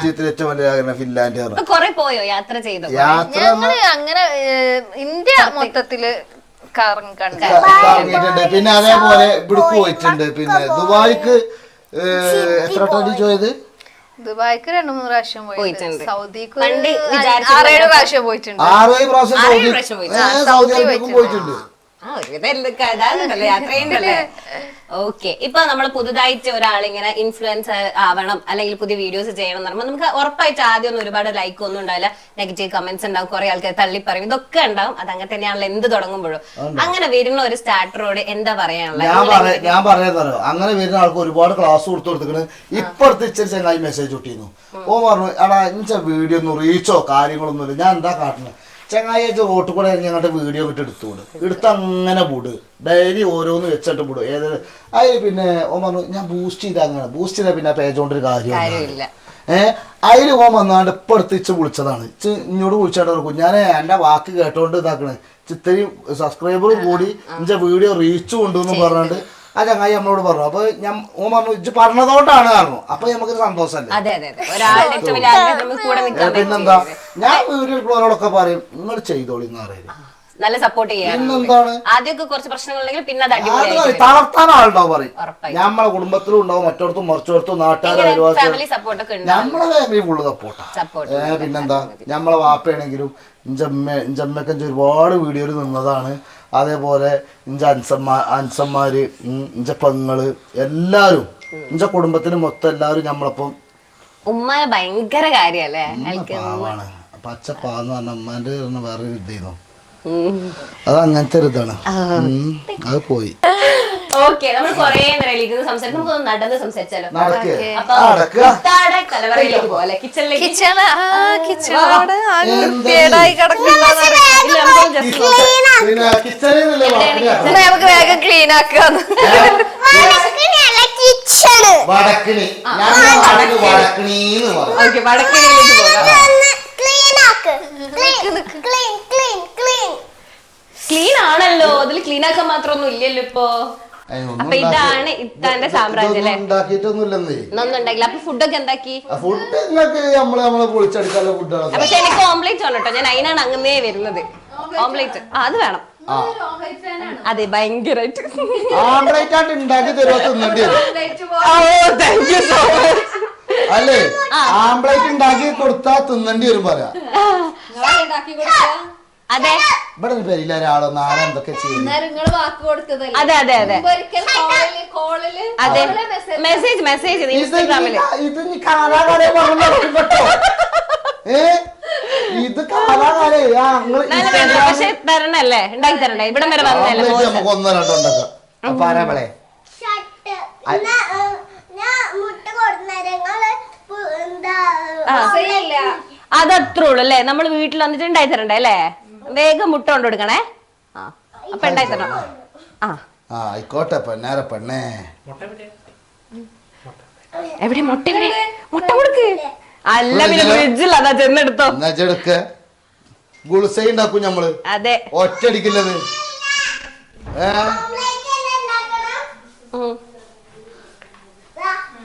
ജീവിതത്തിൽ ഏറ്റവും വലിയ ആഗ്രഹം ഫിൻലാൻഡ്. കൊറേ പോയോ യാത്ര ചെയ്തോ? ഞങ്ങള് അങ്ങനെ ഇന്ത്യ മൊത്തത്തില് കറങ്ങിയിട്ടുണ്ട്. പിന്നെ അതേപോലെ ഇവിടേക്ക് പോയിട്ടുണ്ട്. പിന്നെ ദുബായിക്ക് എത്ര വട്ടം പോയത്? ദുബായിക്ക് 2-3 പ്രാവശ്യം പോയിട്ടുണ്ട്. സൗദിക്ക് 6-7 പ്രാവശ്യം പോയിട്ടുണ്ട്. 6-7 പ്രാവശ്യം സൗദി അറേബ്യക്കും പോയിട്ടുണ്ട്. ഓക്കെ. ഇപ്പൊ നമ്മൾ പുതുതായിട്ട് ഒരാളിങ്ങനെ ഇൻഫ്ലുവൻസർ ആവണം അല്ലെങ്കിൽ പുതിയ വീഡിയോസ് ചെയ്യണം എന്ന് പറയുമ്പോൾ നമുക്ക് ഉറപ്പായിട്ട് ആദ്യം ഒന്നും ഒരുപാട് ലൈക്ക് ഒന്നും ഉണ്ടാവില്ല, നെഗറ്റീവ് കമന്റ്സ് ഉണ്ടാവും, കുറെ ആൾക്കാർ തള്ളി പറയും, ഇതൊക്കെ ഉണ്ടാവും. അത് അങ്ങനെ തന്നെയാണല്ലോ എന്ത് തുടങ്ങുമ്പോഴും. അങ്ങനെ വരുന്ന ഒരു സ്റ്റാർട്ടറോട് എന്താ പറയാനുള്ളത്? ഞാൻ പറയാനോ, അങ്ങനെ വരുന്ന ആൾക്ക് ഒരുപാട് ക്ലാസ് കൊടുത്തിരിക്കണ്. ഇപ്പഴത്തെ ഇച്ചിരി ചങ്ങായി മെസ്സേജ് ഇട്ടിരുന്നു. ഓ പറഞ്ഞു, എടാ ഇച്ച വീഡിയോ ഒന്നും റീച്ചോ കാര്യങ്ങളൊന്നുമില്ല, ഞാൻ എന്താ കാട്ടുന്നത്? ചങ്ങായിച്ച് റോട്ടിൽ കൂടെ ഞങ്ങളുടെ വീഡിയോ ഇട്ട് എടുത്തുകൂട്, എടുത്ത് അങ്ങനെ വിട്, ഡെയിലി ഓരോന്ന് വെച്ചിട്ട് വിടും. അതിൽ പിന്നെ ഓൻ പറഞ്ഞു, ഞാൻ ബൂസ്റ്റ് ചെയ്ത അങ്ങനെ ബൂസ്റ്റ് ചെയ്താൽ പിന്നെ പേജ് കൊണ്ടൊരു കാര്യമില്ല. അതിൽ ഓൻ വന്നാണ്ട് ഇപ്പം എടുത്തിച്ച് വിളിച്ചതാണ്. ഇങ്ങോട്ട് വിളിച്ചാണ്ട് കൊടുക്കും, ഞാൻ എൻ്റെ വാക്ക് കേട്ടോണ്ട് ഇതാക്കണേ, ഇത്രയും സബ്സ്ക്രൈബർ കൂടി എൻ്റെ വീഡിയോ റീച്ച് കൊണ്ടുവന്ന് പറഞ്ഞാണ്ട് ആ ചങ്ങായി നമ്മളോട് പറഞ്ഞു. അപ്പൊ ഞാൻ ഓൻ പറഞ്ഞു ഇജ്ജ് പറഞ്ഞതോണ്ടാണ് പറഞ്ഞു. അപ്പൊ നമുക്കൊരു സന്തോഷമല്ലേ. അതെ അതെ അതെ ഒരാളുടെ ഏറ്റവും വലിയ ആഗ്രഹം നമുക്ക് കൂടെ നിൽക്കാൻ പിന്നെന്താ ഞാൻ വീട്ടിലുള്ളവരോടൊക്കെ പറയും നിങ്ങൾ ചെയ്തോളി എന്ന് പറയും. നല്ല സപ്പോർട്ട് ചെയ്യാം. പിന്നെന്താണ് ആദ്യമൊക്കെ കുറച്ച് പ്രശ്നങ്ങളുണ്ടെങ്കിൽ പിന്നെ അത് അടിപൊളിയായി തളർത്താൻ ആളുണ്ടാവും പറയും. നമ്മളെ കുടുംബത്തിലും ഉണ്ടാവും, മറ്റോടത്തും മറിച്ചോടത്തും നാട്ടുകാരും ഫാമിലി സപ്പോർട്ട് ഒക്കെ ഉണ്ട്. നമ്മളെ ഫാമിലി ഫുള്ള് സപ്പോർട്ടാ. പിന്നെന്താ നമ്മളെ വാപ്പയാണെങ്കിലും ഇഞ്ചമ്മയൊക്കെ ഒരുപാട് വീഡിയോയിൽ നിന്നതാണ്. അതേപോലെ ഇഞ്ച അൻസന്മാര് ഇഞ്ച പെങ്ങള് എല്ലാരും ഇഞ്ച കുടുംബത്തിന് മൊത്തം എല്ലാവരും നമ്മളപ്പം ഉമ്മ ഭയങ്കര കാര്യല്ലേ. പാവാണ്. പച്ചപ്പാന്ന് പറഞ്ഞ ഉമ്മാന്റെ വേറൊരു ഇതായിരുന്നു. അത് അങ്ങനത്തെ ഒരു ഇതാണ്. അത് പോയി. ഓക്കെ നമ്മൾ കൊറേ നേരം സംസാരിക്കും. നമുക്ക് നടന്ന് സംസാരിച്ചാലോ. കലവറയിലേക്ക് പോലെ കിച്ചണിലേക്ക് നമുക്ക് വേഗം ക്ലീൻ ആക്കാന്ന്. വടക്കിനിയിലേക്ക് പോകാം. ക്ലീൻ ആണല്ലോ, അതിൽ ക്ലീൻ ആക്കാൻ മാത്രമൊന്നും ഇല്ലല്ലോ ഇപ്പൊ. അപ്പൊ ഇതാണ് ഇത്താന്റെ സാമ്രാജ്യം അല്ലേ. ഒന്നും ഉണ്ടാക്കില്ല. അപ്പൊ ഫുഡൊക്കെ എന്താക്കി? പക്ഷെ എനിക്ക് ഓംലേറ്റ് ആണ് കേട്ടോ. ഞാൻ അതിനാണ് അങ്ങനേ വരുന്നത്. ഓംലേറ്റ് അത് വേണം. അതെ ഭയങ്കരമായിട്ട് അല്ലേ ആംപ്ലേറ്റ് ഉണ്ടാക്കി കൊടുത്താ തിന്നേണ്ടി വരും പറയാ. അതെ ഇവിടെ പേരില്ല ഒരാളോ നാളെ എന്തൊക്കെ ചെയ്യും. അതെ അതെ അതെ അതെ മെസ്സേജ് ഇൻസ്റ്റാഗ്രാമില് ഇത് കാലാകാലം പറഞ്ഞോ. ഇത് കാലാകാലേ പക്ഷെ തരണല്ലേ, ഉണ്ടാക്കി തരണ്ടേ. ഇവിടെ വരെ വന്നല്ലേ നമുക്ക് ഒന്നോ രണ്ടോ ഉണ്ടാക്കാം. പറയാ അതത്രേ ഉള്ളു അല്ലേ. നമ്മൾ വീട്ടിൽ വന്നിട്ട് ഉണ്ടായി തരണ്ടേ അല്ലേ. വേഗം മുട്ട കൊണ്ട് കൊടുക്കണേ. അപ്പൊ ഉണ്ടായി തരണം. ആയിക്കോട്ടെ പെണ്ണേരെ പെണ്ണേ. എവിടെ മുട്ട? എവിടെ മുട്ട കൊടുക്ക്. അല്ല പിന്നെ ഫ്രിഡ്ജിൽ അതാ ചെന്നെടുത്തോ. ഗുൾസൈ ഉണ്ടാക്കും ഞമ്മള്. അതെ ഒറ്റടിക്കില്ലത്.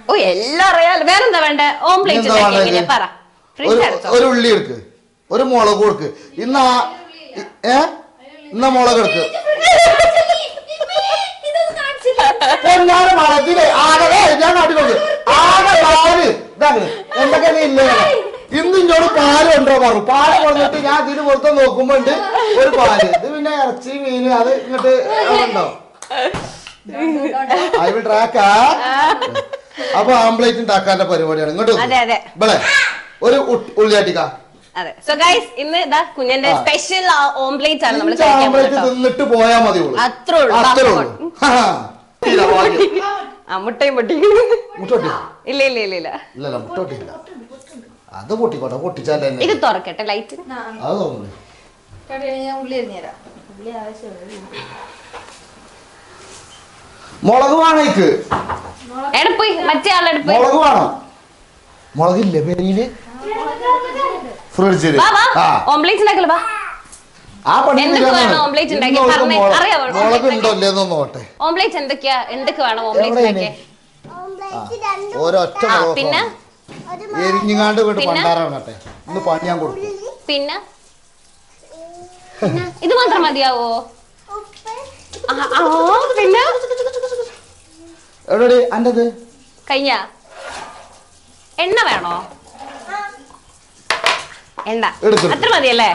ഓ എല്ലാം അറിയാലോ. വേറെന്താ വേണ്ടേ? ഓംപ്ലേറ്റ് പറ. ഒരു ഉള്ളി എടുക്ക്, ഒരു മുളക് കൊടുക്ക്. ഇന്നാ മുളക് എടുക്ക്. ഇന്ന് ഇങ്ങോട്ട് പാല് കൊണ്ടോ പറഞ്ഞു. പാല് കൊണ്ടിട്ട് ഞാൻ ഇതിന് പുറത്ത് നോക്കുമ്പോ ഉണ്ട് ഒരു പാല്. ഇത് പിന്നെ ഇറച്ചി മീന് അത് ഇങ്ങോട്ട് ഉണ്ടോ. ട്രാക്കാ. അപ്പൊ ആംപ്ലേറ്റ് ഉണ്ടാക്കാന്റെ പരിപാടിയാണ്. ഇങ്ങോട്ട് ഇവിടെ ഒരു ഉള്ളിയാട്ടിക്ക. അതെ സോ ഗൈസ് ഇന്ന് ഇതാ കുഞ്ഞന്റെ സ്പെഷ്യൽ ഓംപ്ലേറ്റ് ആണ് നമ്മൾ തിന്നിട്ട് പോയാ മതി. അത്രേ ഉള്ളൂ. മുട്ടയും പൊട്ടി. ഇല്ല ഇല്ല ഇല്ല ഇല്ല ഇല്ല മുട്ട പൊട്ടില്ല. അത് പൊട്ടിക്കോട്ടെ. പൊട്ടിച്ചാലേ ഇത് തുറക്കട്ടെ ലൈറ്റ്. അത് തോന്നുന്നു മുളക് വേണേക്ക്. എടുപ്പോയി മറ്റേ ആളെടുപ്പ്. മുളക് വേണം. മുളകില്ലേ പെരിയില് ഫ്രിഡ്ജില്. ഓംപ്ലേറ്റ് ഉണ്ടാക്കല വാ. മുളക് ഉണ്ടല്ലേ നോട്ടെ. ഓംപ്ലേറ്റ് എന്തൊക്കെ വേണം? ഓംപ്ലേറ്റ് ഒരൊറ്റ പിന്നെ എരിഞ്ഞാണ്ട് വീട്ട് പണ്ടാറാവട്ടെ. ഇന്ന് പണിയാൻ കൊടുക്കും. പിന്നെ ഇത് മാത്രം മതിയാവോ? പിന്നെ എവിടെ അൻ്റെത് കഴിഞ്ഞ എണ്ണ വേണോ? എണ്ണ അത്ര മതിയല്ലേ?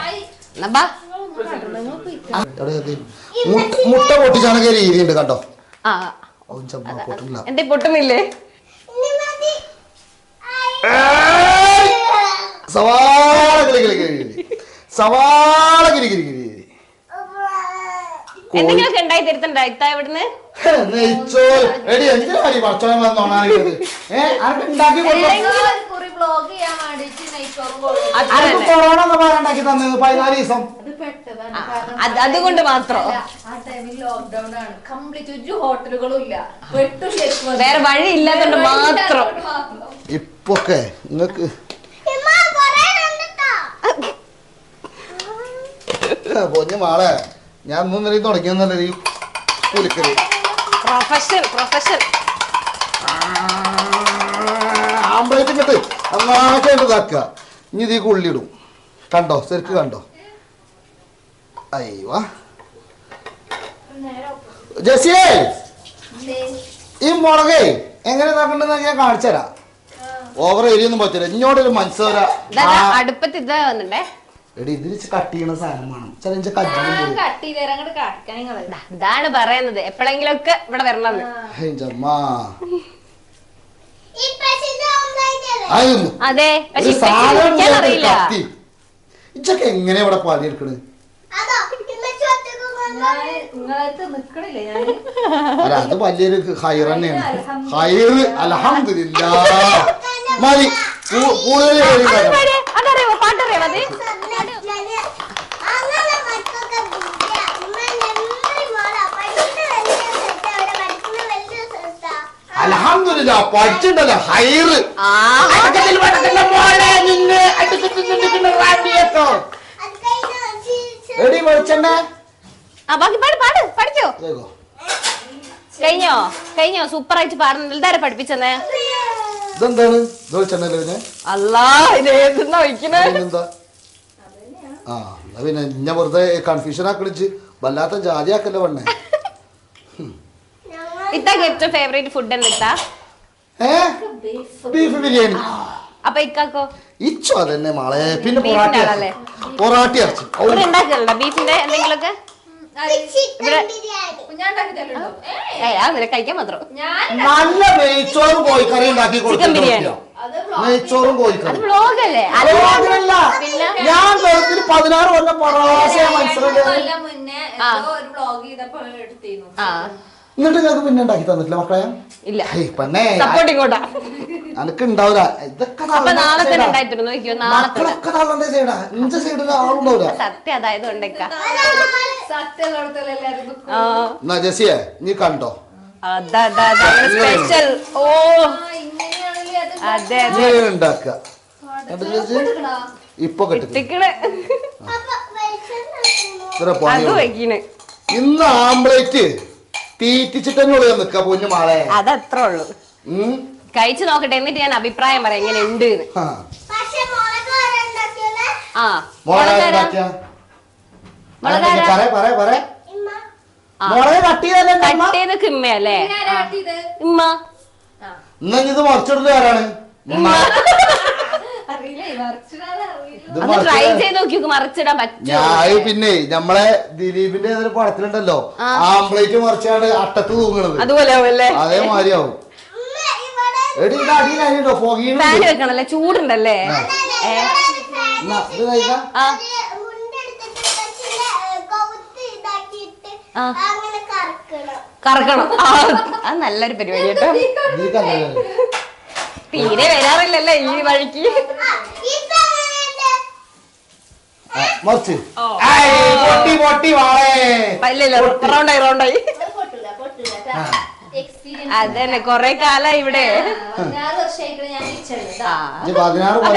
മുട്ട പൊട്ടിച്ചാണെങ്കിൽ രീതിയുണ്ട് കേട്ടോ. എന്തേ പൊട്ടുന്നില്ലേ? എന്തെങ്കിലുമൊക്കെ ഉണ്ടായി തരുത്തണ്ട ഇത്ത ഇവിടുന്ന്. അതുകൊണ്ട് മാത്രം വേറെ വഴി ഇല്ലാത്തോണ്ട് മാത്രം. ഇപ്പൊക്കെ നിങ്ങക്ക് പൊന്നു മാളെ ഞാൻ ഒന്നും തുടങ്ങിയെന്നല്ലേ ഈ കുലിക്കല്. പ്രൊഫഷൻ ആംബ്ലേറ്റ് ഇങ്ങോട്ട് നന്നായിട്ട് ഇതാക്കുക. ഇനി ഇതിക്ക് ഉള്ളിടും. കണ്ടോ, ശരിക്ക് കണ്ടോ? അയ്യോ ജെസിയേ, ഈ മുളകേ എങ്ങനെ ഇതാക്കണ്ടെന്ന് ഞാൻ കാണിച്ചു തരാം. ഓവർ എരിയൊന്നും പറ്റില്ല. ഇങ്ങോട്ടൊരു മനസ്സോര അടുപ്പത്ത് ഇതാ വന്നിട്ടേ. എടി ഇതിൽ കട്ട് ചെയ്യണ സാധനം വേണം. ചില കജ്ജും ഇതാണ് പറയുന്നത്. എപ്പോഴെങ്കിലും ഒക്കെ ഇവിടെ വരണമെന്ന്. അതെ, പക്ഷെ അറിയില്ല. ഇതൊക്കെ എങ്ങനെ ഇവിടെ പണിയെടുക്കണ്? അല്ല, അത് വലിയൊരു ഹൈർ തന്നെയാണ്. ഹൈർ അൽഹംദുലില്ലാഹ്. മതി കൂടുതൽ അൽഹംദുലില്ലാഹ് പഠിച്ചിട്ടല്ലോ ഹൈർ. എടി വെളിച്ചെണ്ണ പഠിച്ചോ? കഴിഞ്ഞോ? സൂപ്പർ ആയിട്ട് പാടുന്നുണ്ട്. ഇതാരെ പഠിപ്പിച്ചെന്നേ? ഇതെന്താണ് വെളിച്ചെണ്ണ? അല്ലാ, ഇതേതെന്നാ ഒഴിക്കണേ? ആ പിന്നെ ഇന്നെ വെറുതെ കൺഫ്യൂഷൻ ആക്കളിച്ച് വല്ലാത്ത ജാതിയാക്കല്ലേ വണ്ണേ. ഇത്താക്ക് ഏറ്റവും ഫേവറേറ്റ് ഫുഡ് എന്താ? ബീഫ് ബിരിയാണി. അപ്പൊ ഇക്കാക്കോ? ഇച്ചോ അതന്നെ മാളെ. പിന്നെ പൊറാട്ടി ഇറച്ചി ഉണ്ടാക്കലുണ്ടോ ബീഫിന്റെ എന്തെങ്കിലുമൊക്കെ? കഴിക്കാൻ മാത്രം. നല്ല നെയ്ച്ചോറും കോഴിക്കറി ഉണ്ടാക്കി കൊടുക്കും. നെയ്ച്ചോറും കോഴിക്കറി വ്ലോഗല്ലേ? ഞാൻ 16 കൊല്ലം പ്രവാസിയാ മനസ്സിലായി. എന്നിട്ട് ഞങ്ങൾക്ക് പിന്നെ ഉണ്ടാക്കി തന്നിട്ടില്ല മക്കളെ? ഇല്ല. പെണ്ണേ അനക്ക് ഉണ്ടാവില്ല. ഇതൊക്കെ മക്കളൊക്കെ തള്ളണ്ടേ സൈഡാ. ഇഞ്ച സൈഡിൽ ആളുണ്ടാവില്ല. സത്യം അതായത് എന്നാ ജെസിയെ നീ കണ്ടോ? സ്പെഷ്യൽ. ഓ അതെ ഉണ്ടാക്കുക ഇപ്പൊ ഇന്ന് ആംബ്ലേറ്റ് തീറ്റിച്ചിട്ടന്നെ നിക്ക പൊന്നു മാളെ. അതത്രേ ഉള്ളൂ. കഴിച്ചു നോക്കട്ടെ, എന്നിട്ട് ഞാൻ അഭിപ്രായം പറയാം എങ്ങനെ ഉണ്ട്. ഇമ്മയല്ലേ? ഇമ്മ ഇത് മറിച്ചിടുന്നത് ആരാണ്? ട്രൈ ചെയ്ത് നോക്കി മറിച്ചിടാൻ പറ്റും. ഞാൻ പിന്നെ നമ്മളെ ദിലീപിന്റെ ഏതൊരു പടത്തിലുണ്ടല്ലോ ആംബ്ലേറ്റ് മറിച്ചാണ് അട്ടത്ത് തൂങ്ങണത്. അതുപോലെ അതേമാതിരിയാവും. ഫാൻ വെക്കണല്ലേ? ചൂടുണ്ടല്ലേ? കറക്കണം. അത് നല്ലൊരു പരിപാടി കേട്ടോ. തീരെ വരാറില്ലല്ലേ ഈ വഴിക്ക്. റൗണ്ടായി അതന്നെ കൊറേ കാലായി ഇവിടെ.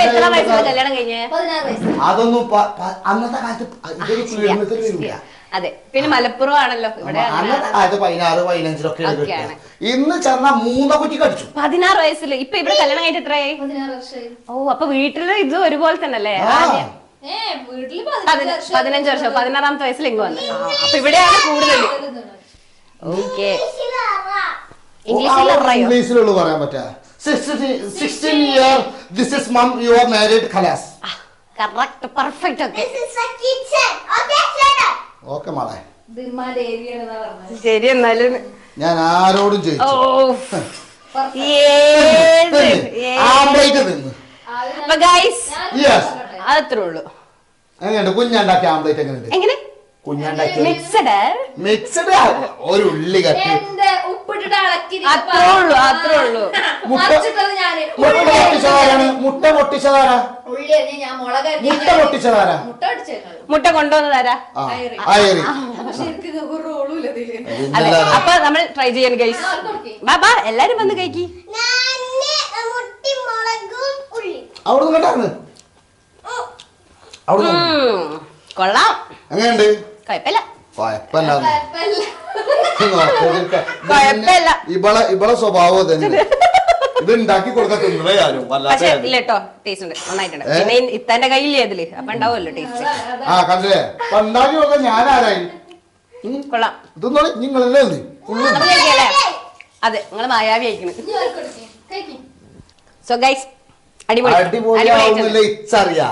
എത്ര വയസ്സിൽ കല്യാണം കഴിഞ്ഞേ? അതൊന്നും അന്നത്തെ കാലത്ത്. അതെ, പിന്നെ മലപ്പുറം ആണല്ലോ ഇവിടെ. 16-15 ഇന്ന് ചെന്ന 3 കുറ്റി കടിച്ചു. 16 വയസ്സിൽ. ഇപ്പൊ ഇവിടെ കല്യാണം കഴിഞ്ഞിട്ട് എത്രയായി? 16 വർഷം. ഓ, അപ്പൊ വീട്ടില് ഇത് ഒരുപോലെ തന്നെ അല്ലേ? 15 വർഷം. 16ാമത്തെ വയസ്സിൽ ഇങ്ങ് വന്നു. അപ്പൊ ഇവിടെയാണ് കൂടുതൽ. ഓക്കെ, ഇംഗ്ലീഷിലുള്ള പറയാൻ പറ്റാ. 16 years this is mom you are married khalas. Correct, perfect. Okay okay മോളെ, ശരി. എന്നാലും ഞാൻ ആരോടും ചോദിച്ചു അത്രേ ഉള്ളൂ. എങ്ങനെയുണ്ട് കുഞ്ഞുണ്ടാക്കിയ ആംപ്ലേറ്റ്? എങ്ങനെയുണ്ട്? എങ്ങനെ മിക്സഡ് ഒരു ഉള്ളി കട്ടി അത്രേ ഉള്ളൂ. മുട്ട പൊട്ടിച്ചതാരാണ്? മുട്ട പൊട്ടിച്ചതാരാ? മുട്ട കൊണ്ടുവന്നതാരാ? അതെ. അപ്പൊ നമ്മൾ ട്രൈ ചെയ്യാൻ ഗൈസ്. ബാബാ എല്ലാരും വന്ന് കഴിക്കി. അവിടുന്ന് കേട്ടാണ്. കൊള്ളാം. എങ്ങനെയുണ്ട്? കുഴപ്പമില്ല. കുഴപ്പമില്ല. ഇവളെ സ്വഭാവം തന്നെ ഇത് ഉണ്ടാക്കി കൊടുക്കാൻ തിന്നണേ ആരും പക്ഷെ ഇല്ല കേട്ടോ ടേസ്റ്റ് ഉണ്ട് നന്നായിട്ടുണ്ട് പിന്നെ ഇത്താന്റെ കയ്യില്ലേ അതില് അപ്പൊ ഉണ്ടാവുമല്ലോ ടേസ്റ്റ് ആ കണ്ടില്ലേ ഉണ്ടാക്കി കൊടുക്കാൻ ഞാൻ ആരായി കൊള്ളാം ഇതൊന്നും നിങ്ങളല്ലേ നമുക്ക് കഴിക്കല്ലേ അതെ നിങ്ങള് മായാവി അയക്കണ് സോ ഗൈസ് അടിപൊളിയാവുന്നില്ല ഇച്ചറിയാ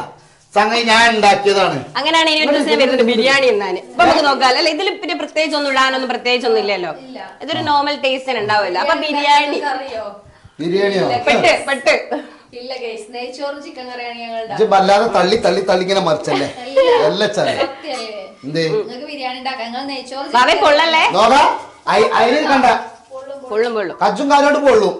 സംഗതി ഞാൻ ഉണ്ടാക്കിയതാണ്. അങ്ങനെയാണ് ഇനി ഒരു ദിവസം ഞാൻ വരുന്നുണ്ട് ബിരിയാണി എന്നാണ് ഇപ്പൊ നമുക്ക് നോക്കാമല്ലോ അല്ലെ ഇതിൽ പിന്നെ പ്രത്യേകിച്ച് ഒന്നും ഇടാനൊന്നും പ്രത്യേകിച്ച് ഒന്നും ഇല്ലല്ലോ ഇതൊരു നോർമൽ ടേസ്റ്റ് ഉണ്ടാവില്ല അപ്പൊ ബിരിയാണി ബിരിയാണിയോ പെട്ട് ഇല്ല ഗൈസ് നെയ്ച്ചോറും ചിക്കൻ കറിയാണ് ഞങ്ങളുടെ ഇത് വല്ലാതെ തള്ളി തള്ളി തള്ളി ഇങ്ങനെ മറിച്ചല്ലേ എല്ലാം ചായ എന്തേ നിങ്ങൾക്ക് ബിരിയാണി ഉണ്ടാക്കാം നിങ്ങൾ നെയ്ച്ചോറ് ബാവേ കൊള്ളല്ലേ നോക്കാ അതിന് കണ്ട പൊള്ളും കജ്ജും കാലോട്ട് പൊള്ളും